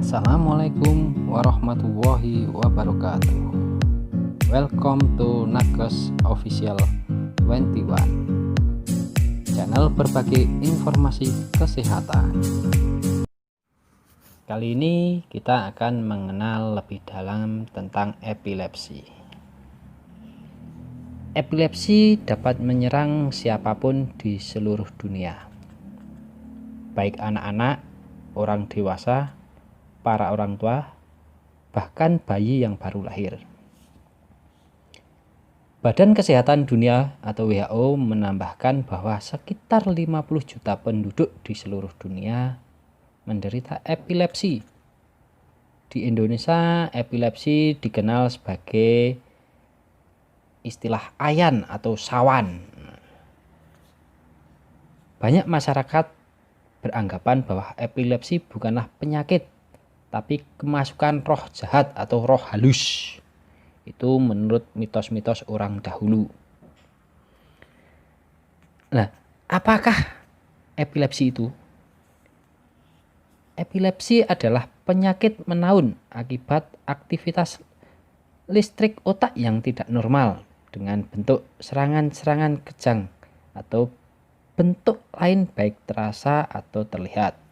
Assalamualaikum warahmatullahi wabarakatuh. Welcome to Nakes Official 21, channel berbagi informasi kesehatan. Kali ini kita akan mengenal lebih dalam tentang epilepsi. Epilepsi dapat menyerang siapapun di seluruh dunia, baik anak-anak, orang dewasa, para orang tua, bahkan bayi yang baru lahir. Badan Kesehatan Dunia atau WHO menambahkan bahwa sekitar 50 juta penduduk di seluruh dunia menderita epilepsi. Di Indonesia, epilepsi dikenal sebagai istilah ayan atau sawan. Banyak masyarakat beranggapan bahwa epilepsi bukanlah penyakit, tapi kemasukan roh jahat atau roh halus. Itu menurut mitos-mitos orang dahulu. Nah, apakah epilepsi itu? Epilepsi adalah penyakit menaun akibat aktivitas listrik otak yang tidak normal dengan bentuk serangan-serangan kejang atau bentuk lain baik terasa atau terlihat.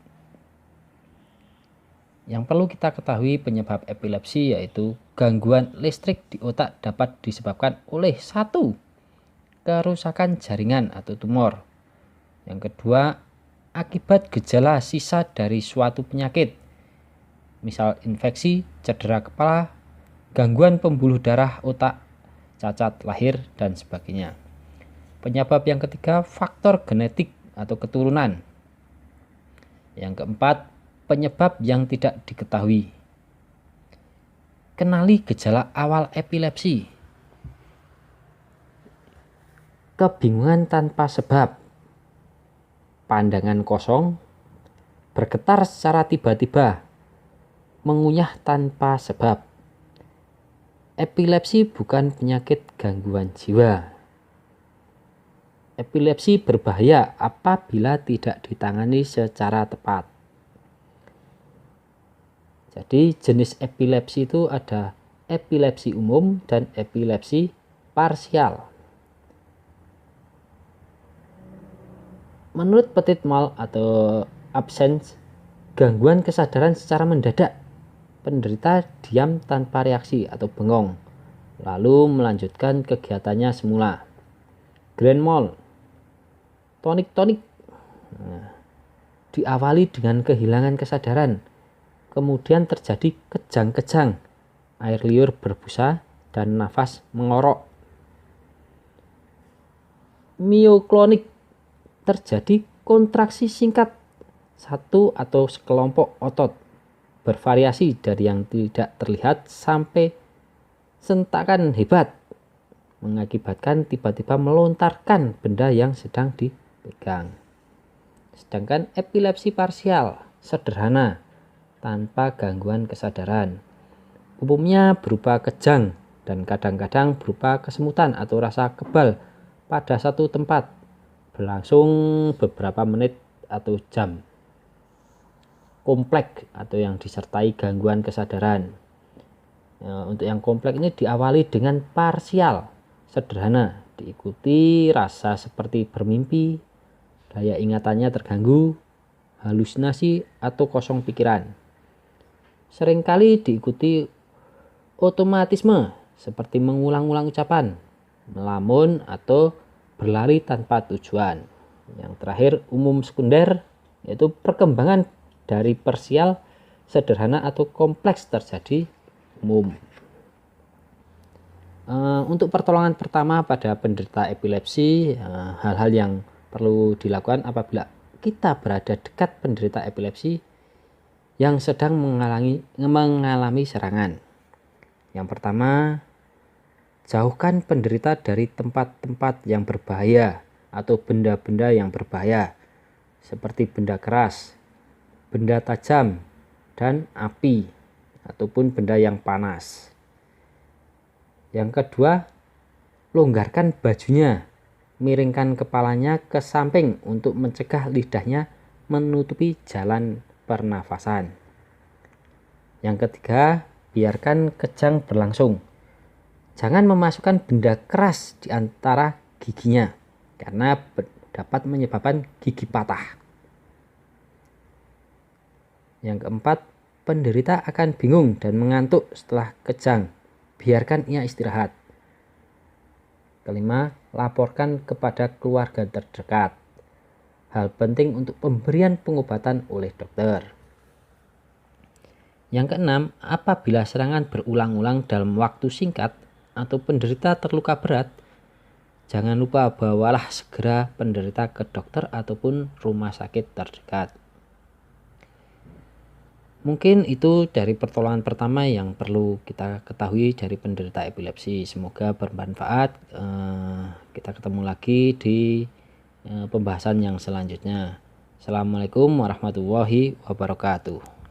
Yang perlu kita ketahui penyebab epilepsi yaitu gangguan listrik di otak dapat disebabkan oleh satu, kerusakan jaringan atau tumor. Yang kedua, akibat gejala sisa dari suatu penyakit, misal infeksi, cedera kepala, gangguan pembuluh darah otak, cacat lahir, dan sebagainya. Penyebab yang ketiga, faktor genetik atau keturunan. Yang keempat, penyebab yang tidak diketahui. Kenali gejala awal epilepsi. Kebingungan tanpa sebab, pandangan kosong, bergetar secara tiba-tiba, mengunyah tanpa sebab. Epilepsi bukan penyakit gangguan jiwa. Epilepsi berbahaya apabila tidak ditangani secara tepat. Jadi jenis epilepsi itu ada epilepsi umum dan epilepsi parsial. Menurut Petit-Mal atau absence, gangguan kesadaran secara mendadak, penderita diam tanpa reaksi atau bengong, lalu melanjutkan kegiatannya semula. Grand Mal, tonik-tonik, diawali dengan kehilangan kesadaran, kemudian terjadi kejang-kejang, air liur berbusa, dan nafas mengorok. Mioklonik, terjadi kontraksi singkat satu atau sekelompok otot, bervariasi dari yang tidak terlihat sampai sentakan hebat, mengakibatkan tiba-tiba melontarkan benda yang sedang dipegang. Sedangkan epilepsi parsial sederhana, tanpa gangguan kesadaran. Umumnya berupa kejang dan kadang-kadang berupa kesemutan atau rasa kebal pada satu tempat, berlangsung beberapa menit atau jam. Kompleks atau yang disertai gangguan kesadaran. Untuk yang kompleks ini diawali dengan parsial, sederhana, diikuti rasa seperti bermimpi, daya ingatannya terganggu, halusinasi atau kosong pikiran. Seringkali diikuti otomatisme seperti mengulang-ulang ucapan, melamun atau berlari tanpa tujuan. Yang terakhir umum sekunder yaitu perkembangan dari parsial sederhana atau kompleks terjadi umum. Untuk pertolongan pertama pada penderita epilepsi, hal-hal yang perlu dilakukan apabila kita berada dekat penderita epilepsi yang sedang mengalami serangan. Yang pertama, jauhkan penderita dari tempat-tempat yang berbahaya atau benda-benda yang berbahaya seperti benda keras, benda tajam, dan api ataupun benda yang panas. Yang kedua, longgarkan bajunya, miringkan kepalanya ke samping untuk mencegah lidahnya menutupi jalan pernafasan. Yang ketiga, biarkan kejang berlangsung. Jangan memasukkan benda keras di antara giginya karena dapat menyebabkan gigi patah. Yang keempat, penderita akan bingung dan mengantuk setelah kejang. Biarkan ia istirahat. Kelima, laporkan kepada keluarga terdekat. Hal penting untuk pemberian pengobatan oleh dokter. Yang keenam, apabila serangan berulang-ulang dalam waktu singkat atau penderita terluka berat, jangan lupa bawalah segera penderita ke dokter ataupun rumah sakit terdekat. Mungkin itu dari pertolongan pertama yang perlu kita ketahui dari penderita epilepsi. Semoga bermanfaat. Kita ketemu lagi di pembahasan yang selanjutnya. Assalamualaikum warahmatullahi wabarakatuh.